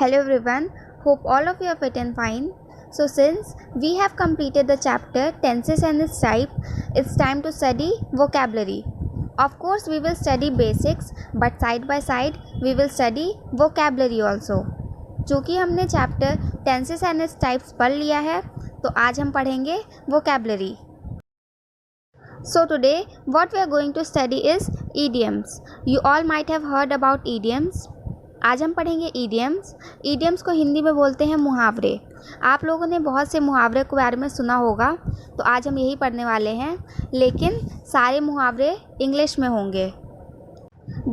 Hello everyone, hope all of you are fit and fine. So since we have completed the chapter tenses and its type, it's time to study vocabulary. Of course we will study basics, but side by side we will study vocabulary also. चूँकि हमने chapter tenses and its types पढ़ लिया है, तो आज हम पढ़ेंगे vocabulary. So today what we are going to study is idioms. You all might have heard about idioms. आज हम पढ़ेंगे idioms. idioms को हिंदी में बोलते हैं मुहावरे. आप लोगों ने बहुत से मुहावरे के बारे में सुना होगा, तो आज हम यही पढ़ने वाले हैं, लेकिन सारे मुहावरे इंग्लिश में होंगे.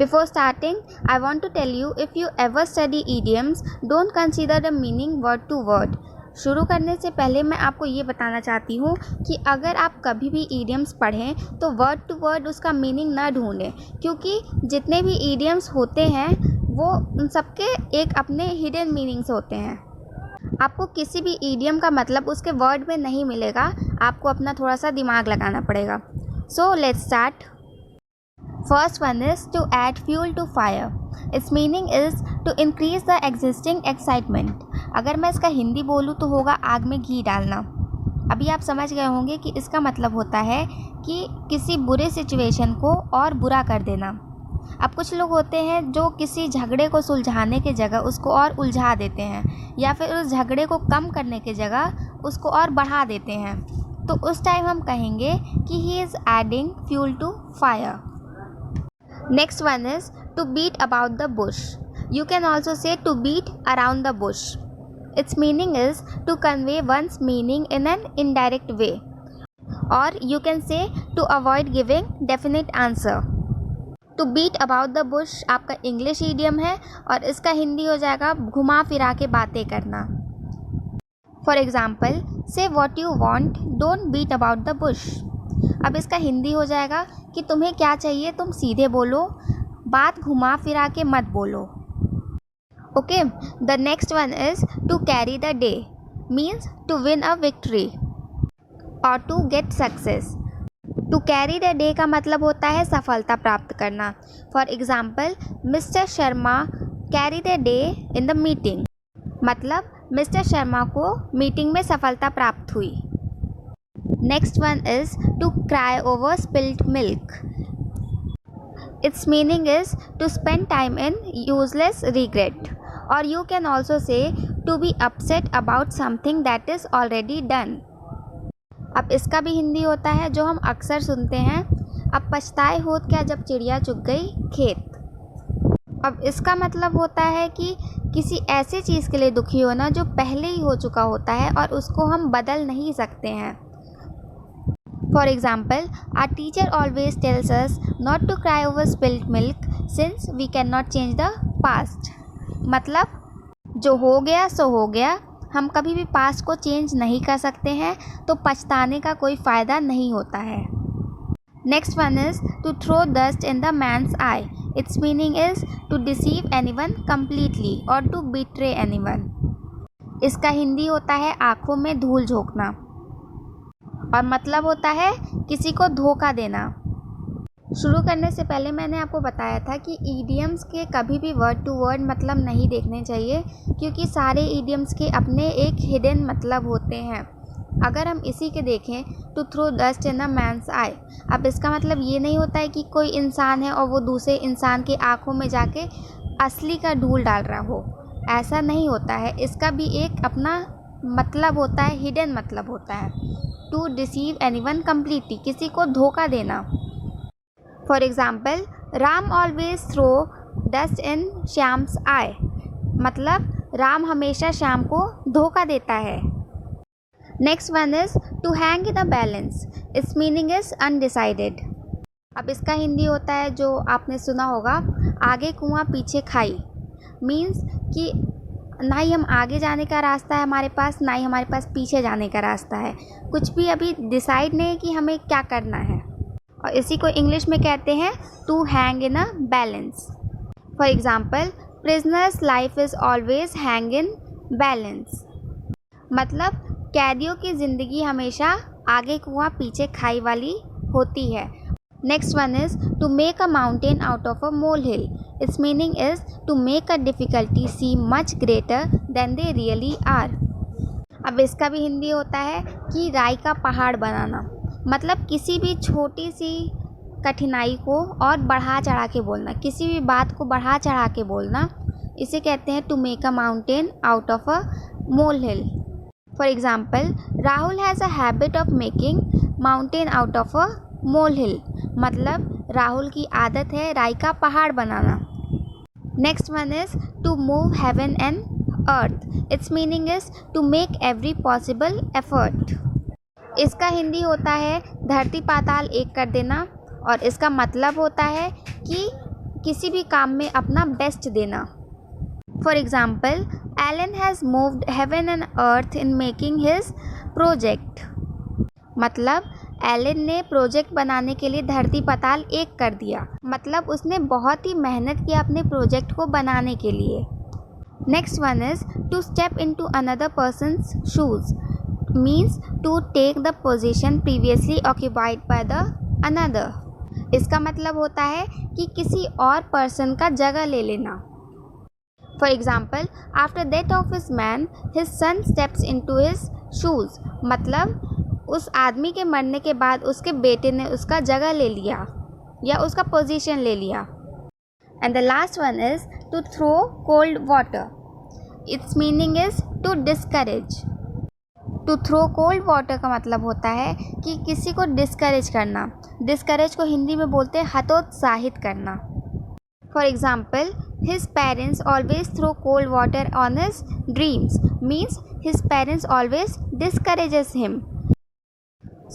Before starting, I want to tell you, if you ever study idioms, don't consider the meaning word to word. शुरू करने से पहले मैं आपको ये बताना चाहती हूँ कि अगर आप कभी भी idioms पढ़ें तो वर्ड टू वर्ड उसका मीनिंग ना ढूंढें, क्योंकि जितने भी idioms होते हैं वो उन सबके एक अपने हिडन मीनिंग्स होते हैं. आपको किसी भी idiom का मतलब उसके वर्ड में नहीं मिलेगा, आपको अपना थोड़ा सा दिमाग लगाना पड़ेगा. So let's start. First one is to add fuel to fire. Its meaning is to increase the existing excitement. अगर मैं इसका हिंदी बोलूँ तो होगा आग में घी डालना. अभी आप समझ गए होंगे कि इसका मतलब होता है कि किसी बुरे सिचुएशन को और बुरा कर देना. अब कुछ लोग होते हैं जो किसी झगड़े को सुलझाने के जगह उसको और उलझा देते हैं, या फिर उस झगड़े को कम करने के जगह उसको और बढ़ा देते हैं. तो उस टाइम हम कहेंगे कि he is adding fuel to fire. Next one is to beat about the bush. You can also say to beat around the bush. Its meaning is to convey one's meaning in an indirect way. Or you can say to avoid giving definite answer. To beat about the bush आपका English idiom है और इसका हिंदी हो जाएगा घुमा फिरा के बातें करना. For example, say what you want, don't beat about the bush. अब इसका हिंदी हो जाएगा कि तुम्हें क्या चाहिए तुम सीधे बोलो, बात घुमा फिरा के मत बोलो. Okay, the next one is to carry the day. Means to win a victory और to get success. To carry the day का मतलब होता है सफलता प्राप्त करना. For example, mister Sharma carry the day in the meeting. मतलब मिस्टर शर्मा को मीटिंग में सफलता प्राप्त हुई. Next one is to cry over spilt milk. Its meaning is to spend time in useless regret. Or you can also say to be upset about something that is already done. अब इसका भी हिंदी होता है जो हम अक्सर सुनते हैं, अब पछताए होत क्या जब चिड़िया चुग गई खेत. अब इसका मतलब होता है कि किसी ऐसी चीज़ के लिए दुखी होना जो पहले ही हो चुका होता है और उसको हम बदल नहीं सकते हैं. For example, our teacher always tells us not to cry over spilt milk since we cannot change the past. मतलब जो हो गया सो हो गया, हम कभी भी पास्ट को चेंज नहीं कर सकते हैं, तो पछताने का कोई फ़ायदा नहीं होता है. Next one is to throw dust in the man's eye. Its meaning is to deceive anyone completely or to betray anyone. इसका हिंदी होता है आँखों में धूल झोंकना और मतलब होता है किसी को धोखा देना. शुरू करने से पहले मैंने आपको बताया था कि idioms के कभी भी वर्ड टू वर्ड मतलब नहीं देखने चाहिए, क्योंकि सारे idioms के अपने एक हिडन मतलब होते हैं. अगर हम इसी के देखें to throw dust in a man's eye, अब इसका मतलब ये नहीं होता है कि कोई इंसान है और वो दूसरे इंसान के आँखों में जाके असली का धूल डाल रहा हो. ऐसा नहीं होता है. इसका भी एक अपना मतलब होता है, हिडन मतलब होता है. टू डिसीव एनीवन कम्प्लीटली, किसी को धोखा देना. For example, Ram always throw dust in Shyam's eye. मतलब राम हमेशा श्याम को धोखा देता है. Next one is to hang in a balance. It's meaning is undecided. अब इसका हिंदी होता है जो आपने सुना होगा, आगे कुआं पीछे खाई. मीन्स कि ना ही हम आगे जाने का रास्ता है हमारे पास, ना ही हमारे पास पीछे जाने का रास्ता है. कुछ भी अभी डिसाइड नहीं है कि हमें क्या करना है, और इसी को इंग्लिश में कहते हैं to hang in a balance. For example, prisoner's life is always hang in balance. मतलब कैदियों की ज़िंदगी हमेशा आगे कुआं पीछे खाई वाली होती है. Next one is to make a mountain out of a molehill. Its meaning is to make a difficulty seem much greater than they really are. अब इसका भी हिंदी होता है कि राई का पहाड़ बनाना, मतलब किसी भी छोटी सी कठिनाई को और बढ़ा चढ़ा के बोलना, किसी भी बात को बढ़ा चढ़ा के बोलना, इसे कहते हैं to make a mountain out of a molehill. For example, Rahul has a habit of making mountain out of a molehill, मतलब राहुल की आदत है राई का पहाड़ बनाना. Next one is to move heaven and earth. It's meaning is to make every possible effort. इसका हिंदी होता है धरती पाताल एक कर देना, और इसका मतलब होता है कि किसी भी काम में अपना बेस्ट देना. For example, Elon has moved heaven and earth in making his project, मतलब एलन ने प्रोजेक्ट बनाने के लिए धरती पाताल एक कर दिया, मतलब उसने बहुत ही मेहनत किया अपने प्रोजेक्ट को बनाने के लिए. Next one is to step into another person's shoes. Means to take the position previously occupied by the another. इसका मतलब होता है कि किसी और पर्सन का जगह ले लेना. For example, after death of his man his son steps into his shoes, मतलब उस आदमी के मरने के बाद उसके बेटे ने उसका जगह ले लिया या उसका पोजीशन ले लिया. And the last one is to throw cold water. Its meaning is to discourage. To throw cold water का मतलब होता है कि किसी को डिस्करेज करना. डिस्करेज को हिंदी में बोलते हैं हतोत्साहित करना. For example, his parents always throw cold water on his dreams, means his parents always discourages him.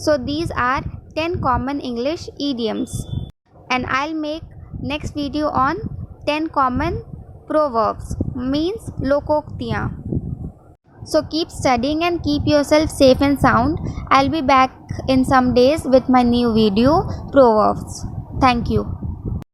So these are 10 common English idioms, and I'll make next video on 10 common proverbs, means lokoktiyan. So keep studying and keep yourself safe and sound. I'll be back in some days with my new video, proverbs. Thank you.